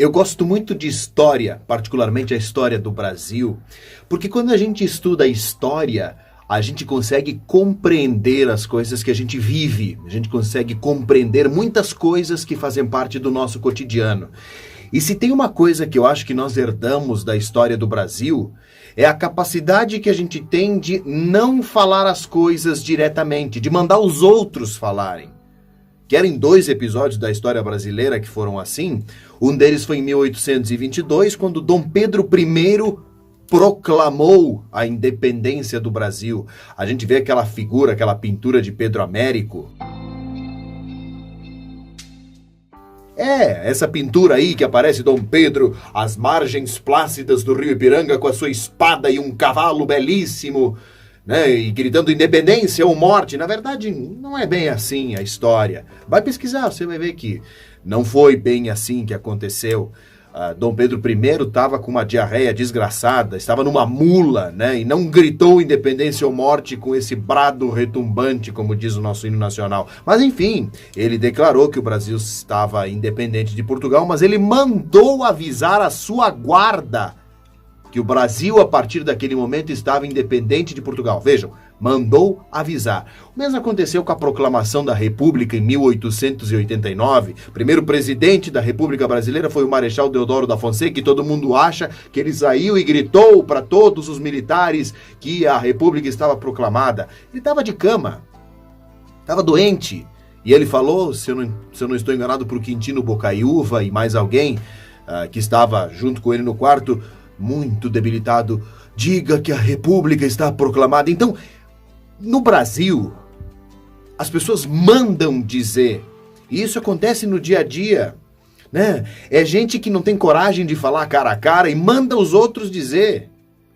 Eu gosto muito de história, particularmente a história do Brasil, porque quando a gente estuda a história, a gente consegue compreender as coisas que a gente vive, a gente consegue compreender muitas coisas que fazem parte do nosso cotidiano. E se tem uma coisa que eu acho que nós herdamos da história do Brasil, é a capacidade que a gente tem de não falar as coisas diretamente, de mandar os outros falarem. Querem 2 episódios da história brasileira que foram assim. Um deles foi em 1822, quando Dom Pedro I proclamou a independência do Brasil. A gente vê aquela figura, aquela pintura de Pedro Américo. Essa pintura aí que aparece Dom Pedro às margens plácidas do rio Ipiranga com a sua espada e um cavalo belíssimo, né, e gritando independência ou morte. Na verdade, não é bem assim a história. Vai pesquisar, você vai ver que não foi bem assim que aconteceu. Dom Pedro I estava com uma diarreia desgraçada, estava numa mula, né, e não gritou independência ou morte com esse brado retumbante, como diz o nosso hino nacional. Mas enfim, ele declarou que o Brasil estava independente de Portugal, mas ele mandou avisar a sua guarda que o Brasil, a partir daquele momento, estava independente de Portugal. Vejam, mandou avisar. O mesmo aconteceu com a proclamação da República em 1889. O primeiro presidente da República Brasileira foi o Marechal Deodoro da Fonseca, e todo mundo acha que ele saiu e gritou para todos os militares que a República estava proclamada. Ele estava de cama, estava doente. E ele falou, se eu não estou enganado, para o Quintino Bocaiúva e mais alguém que estava junto com ele no quarto, muito debilitado: diga que a República está proclamada. Então, no Brasil, as pessoas mandam dizer. E isso acontece no dia a dia, né? É gente que não tem coragem de falar cara a cara e manda os outros dizer.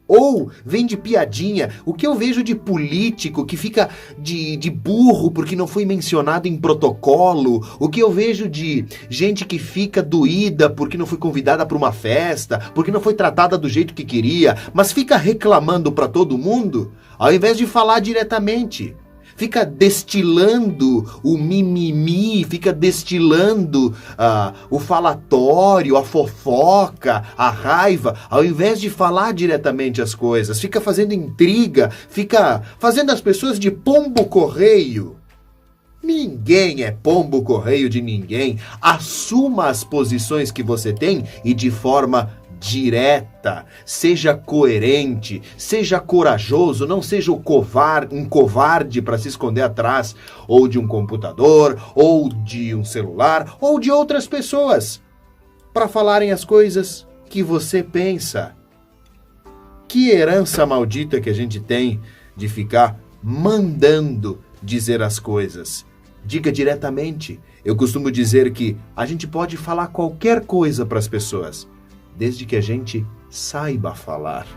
Ou vem de piadinha. O que eu vejo de político que fica de burro porque não foi mencionado em protocolo. O que eu vejo de gente que fica doída porque não foi convidada para uma festa, porque não foi tratada do jeito que queria, mas fica reclamando para todo mundo, ao invés de falar diretamente. Fica destilando o mimimi, fica destilando o falatório, a fofoca, a raiva, ao invés de falar diretamente as coisas. Fica fazendo intriga, fica fazendo as pessoas de pombo-correio. Ninguém é pombo-correio de ninguém. Assuma as posições que você tem e de forma direta, seja coerente, seja corajoso, não seja um covarde para se esconder atrás ou de um computador, ou de um celular, ou de outras pessoas, para falarem as coisas que você pensa. Que herança maldita que a gente tem de ficar mandando dizer as coisas. Diga diretamente. Eu costumo dizer que a gente pode falar qualquer coisa para as pessoas, desde que a gente saiba falar.